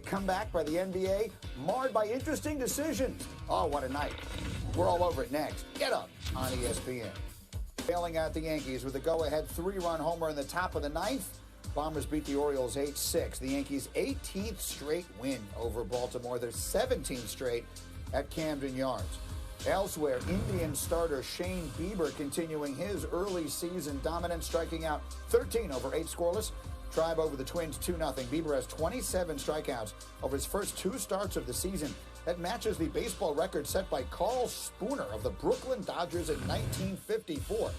comeback by the NBA, marred by interesting decisions. Oh, what a night. We're all over it next. Get Up on ESPN. Bailing out the Yankees with a go-ahead 3-run homer in the top of the ninth. Bombers beat the Orioles 8-6. The Yankees' 18th straight win over Baltimore. Their 17th straight at Camden Yards. Elsewhere, Indian starter Shane Bieber continuing his early season dominance, striking out 13 over 8 scoreless. Tribe over the Twins 2-0. Bieber has 27 strikeouts over his first 2 starts of the season. That matches the baseball record set by Carl Spooner of the Brooklyn Dodgers in 1954.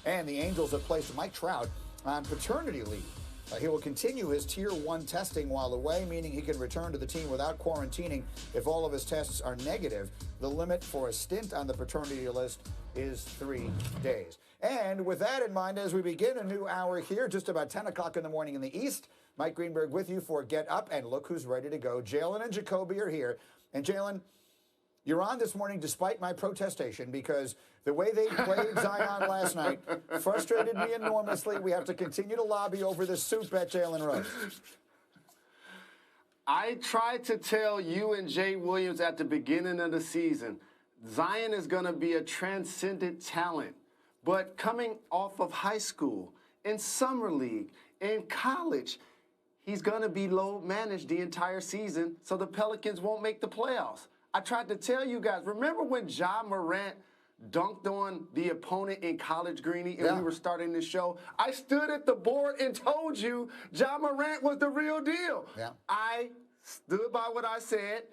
And the Angels have placed Mike Trout on paternity leave. He will continue his Tier 1 testing while away, meaning he can return to the team without quarantining if all of his tests are negative. The limit for a stint on the paternity list is 3 days. And with that in mind, as we begin a new hour here, just about 10 o'clock in the morning in the East, Mike Greenberg with you for Get Up, and look who's ready to go. Jalen and Jacoby are here. And Jalen, you're on this morning despite my protestation, because the way they played Zion last night frustrated me enormously. We have to continue to lobby over this suit bet, Jalen Rose. I tried to tell you and Jay Williams at the beginning of the season, Zion is going to be a transcendent talent. But coming off of high school, in summer league, in college, he's going to be low managed the entire season, so the Pelicans won't make the playoffs. I tried to tell you guys, remember when Ja Morant dunked on the opponent in college, Greeny, and we were starting this show? I stood at the board and told you Ja Morant was the real deal. Yeah. I stood by what I said.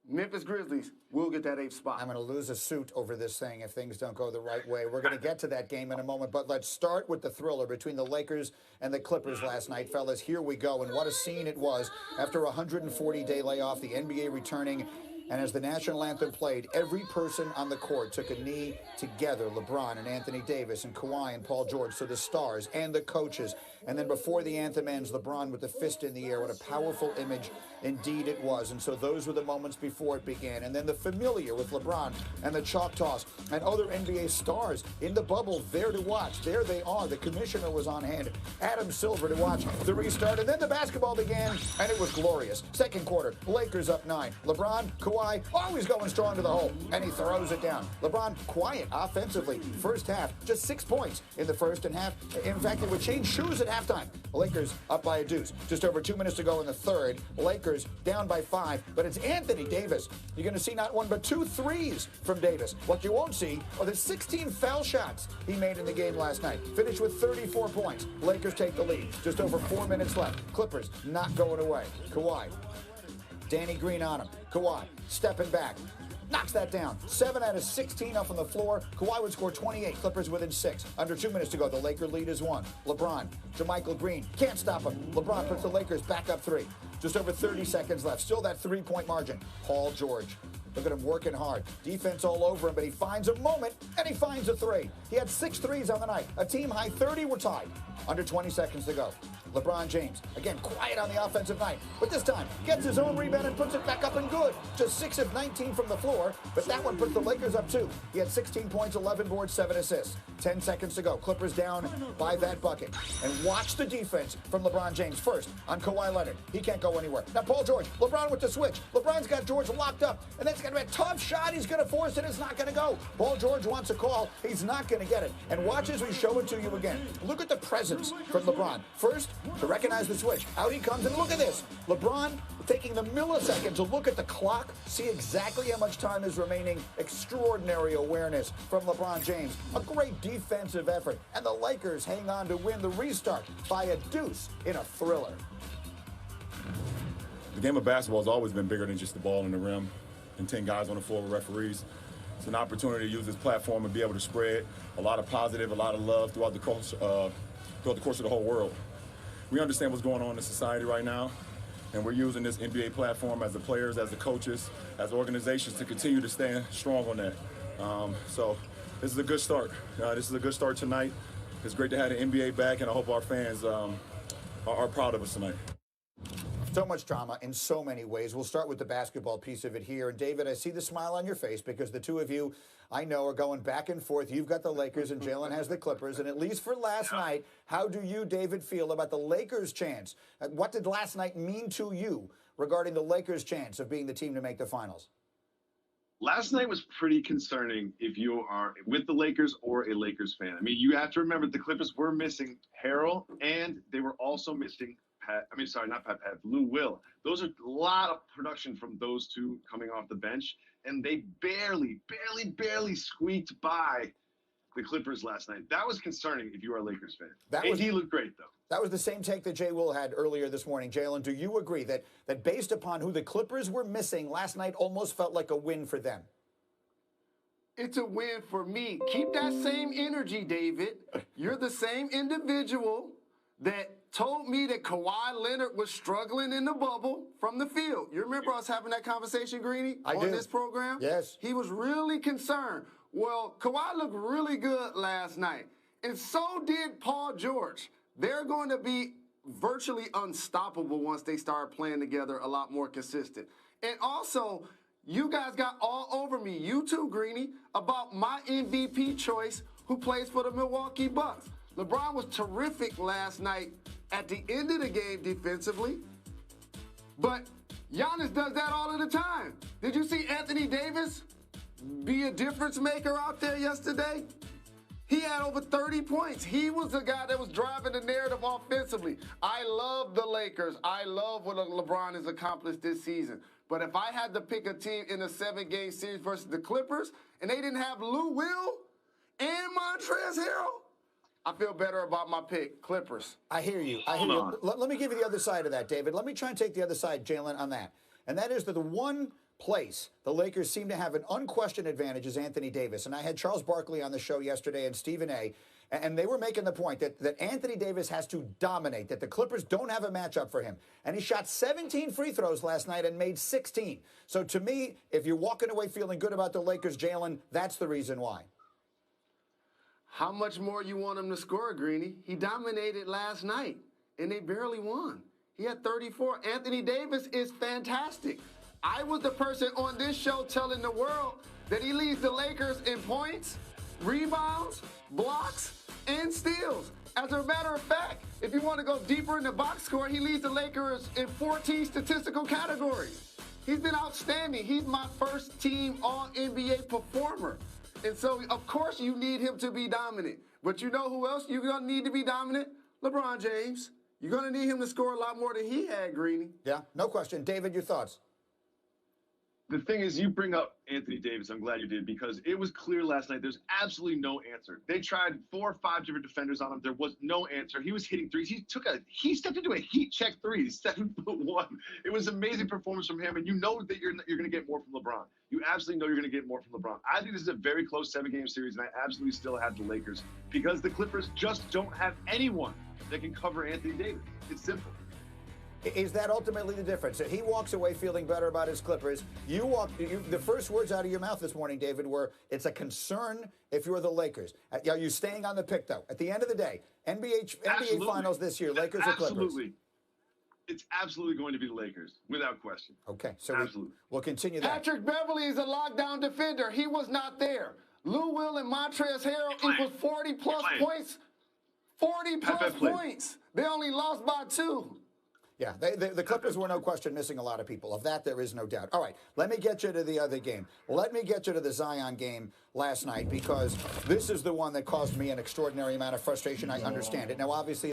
Memphis Grizzlies will get that 8th spot. I'm going to lose a suit over this thing if things don't go the right way. We're going to get to that game in a moment, but let's start with the thriller between the Lakers and the Clippers last night. Fellas, here we go, and what a scene it was. After a 140-day layoff, the NBA returning, and as the national anthem played, every person on the court took a knee together. LeBron and Anthony Davis and Kawhi and Paul George, so the stars and the coaches. And then before the anthem ends, LeBron with the fist in the air. What a powerful image indeed it was. And so those were the moments before it began. And then the familiar with LeBron and the chalk toss and other NBA stars in the bubble there to watch. There they are. The commissioner was on hand. Adam Silver to watch the restart. And then the basketball began, and it was glorious. Second quarter, Lakers up 9. LeBron, Kawhi, always going strong to the hole, and he throws it down. LeBron quiet offensively. First half, just 6 points in the first and half. In fact, it would change shoes at halftime. Lakers up by a deuce. Just over 2 minutes to go in the third. Lakers down by 5, but it's Anthony Davis. You're going to see not 1 but 2 threes from Davis. What you won't see are the 16 foul shots he made in the game last night. Finished with 34 points. Lakers take the lead. Just over 4 minutes left. Clippers not going away. Kawhi. Danny Green on him. Kawhi stepping back. Knocks that down. 7 out of 16 up on the floor. Kawhi would score 28. Clippers within 6. Under 2 minutes to go. The Laker lead is 1. LeBron. JaMychal Green. Can't stop him. LeBron puts the Lakers back up 3. Just over 30 seconds left. Still that 3-point margin. Paul George. Look at him working hard. Defense all over him, but he finds a moment, and he finds a 3. He had 6 threes on the night. A team high 30 were tied. Under 20 seconds to go. LeBron James, again, quiet on the offensive night, but this time gets his own rebound and puts it back up and good. Just 6 of 19 from the floor, but that one puts the Lakers up 2. He had 16 points, 11 boards, 7 assists. 10 seconds to go. Clippers down by that bucket. And watch the defense from LeBron James first on Kawhi Leonard. He can't go anywhere. Now Paul George, LeBron with the switch. LeBron's got George locked up, and that's going to be a tough shot. He's going to force it. It's not going to go. Paul George wants a call. He's not going to get it. And watch as we show it to you again. Look at the presence from LeBron. First, to recognize the switch. Out he comes, and look at this. LeBron taking the millisecond to look at the clock, see exactly how much time is remaining. Extraordinary awareness from LeBron James. A great defensive effort. And the Lakers hang on to win the restart by a deuce in a thriller. The game of basketball has always been bigger than just the ball in the rim and 10 guys on the floor with referees. It's an opportunity to use this platform and be able to spread a lot of positive, a lot of love throughout the course of the whole world. We understand what's going on in society right now, and we're using this NBA platform as the players, as the coaches, as organizations to continue to stand strong on that. So this is a good start. This is a good start tonight. It's great to have the NBA back, and I hope our fans are proud of us tonight. So much drama in so many ways. We'll start with the basketball piece of it here. And David, I see the smile on your face because the two of you, I know, are going back and forth. You've got the Lakers and Jalen has the Clippers. And at least for last night, how do you, David, feel about the Lakers' chance? What did last night mean to you regarding the Lakers' chance of being the team to make the finals? Last night was pretty concerning if you are with the Lakers or a Lakers fan. I mean, you have to remember the Clippers were missing Harrell, and they were also missing Lou Will. Those are a lot of production from those two coming off the bench, and they barely squeaked by the Clippers last night. That was concerning if you are a Lakers fan. AD looked great, though. That was the same take that Jay Will had earlier this morning. Jalen, do you agree that based upon who the Clippers were missing, last night almost felt like a win for them? It's a win for me. Keep that same energy, David. You're the same individual that told me that Kawhi Leonard was struggling in the bubble from the field. You remember us having that conversation, Greeny, on this program? Yes. He was really concerned. Well, Kawhi looked really good last night, and so did Paul George. They're going to be virtually unstoppable once they start playing together a lot more consistent. And also, you guys got all over me, you too, Greeny, about my MVP choice who plays for the Milwaukee Bucks. LeBron was terrific last night at the end of the game defensively, but Giannis does that all of the time. Did you see Anthony Davis be a difference maker out there yesterday? He had over 30 points. He was the guy that was driving the narrative offensively. I love the Lakers. I love what LeBron has accomplished this season. But if I had to pick a team in a 7-game series versus the Clippers, and they didn't have Lou Will and Montrezl Harrell, I feel better about my pick, Clippers. I hear you. Let me give you the other side of that, David. Let me try and take the other side, Jalen, on that. And that is that the one place the Lakers seem to have an unquestioned advantage is Anthony Davis. And I had Charles Barkley on the show yesterday and Stephen A. And they were making the point that Anthony Davis has to dominate, that the Clippers don't have a matchup for him. And he shot 17 free throws last night and made 16. So to me, if you're walking away feeling good about the Lakers, Jalen, that's the reason why. How much more you want him to score, Greeny? He dominated last night, and they barely won. He had 34. Anthony Davis is fantastic. I was the person on this show telling the world that he leads the Lakers in points, rebounds, blocks, and steals. As a matter of fact, if you want to go deeper in the box score, he leads the Lakers in 14 statistical categories. He's been outstanding. He's my first-team All-NBA performer. And so, of course, you need him to be dominant. But you know who else you're going to need to be dominant? LeBron James. You're going to need him to score a lot more than he had, Greeny. Yeah, no question. David, your thoughts? The thing is, you bring up Anthony Davis. I'm glad you did, because it was clear last night there's absolutely no answer. They tried 4 or 5 different defenders on him. There was no answer. He was hitting threes. He stepped into a heat check three. He's 7'1". It was an amazing performance from him, and you know that you're going to get more from LeBron. You absolutely know you're going to get more from LeBron. I think this is a very close 7-game series, and I absolutely still have the Lakers because the Clippers just don't have anyone that can cover Anthony Davis. It's simple. Is that ultimately the difference? That he walks away feeling better about his Clippers. The first words out of your mouth this morning, David, were it's a concern if you're the Lakers. Are you staying on the pick, though? At the end of the day, NBA Finals this year, Lakers or Clippers? Absolutely. It's absolutely going to be the Lakers, without question. Okay, so we'll continue that. Patrick Beverly is a lockdown defender. He was not there. Lou Will and Montrezl Harrell equals 40-plus points. 40-plus points. They only lost by 2. Yeah, the Clippers were no question missing a lot of people. Of that, there is no doubt. All right, let me get you to the other game. Let me get you to the Zion game last night, because this is the one that caused me an extraordinary amount of frustration. I understand it. Now, obviously,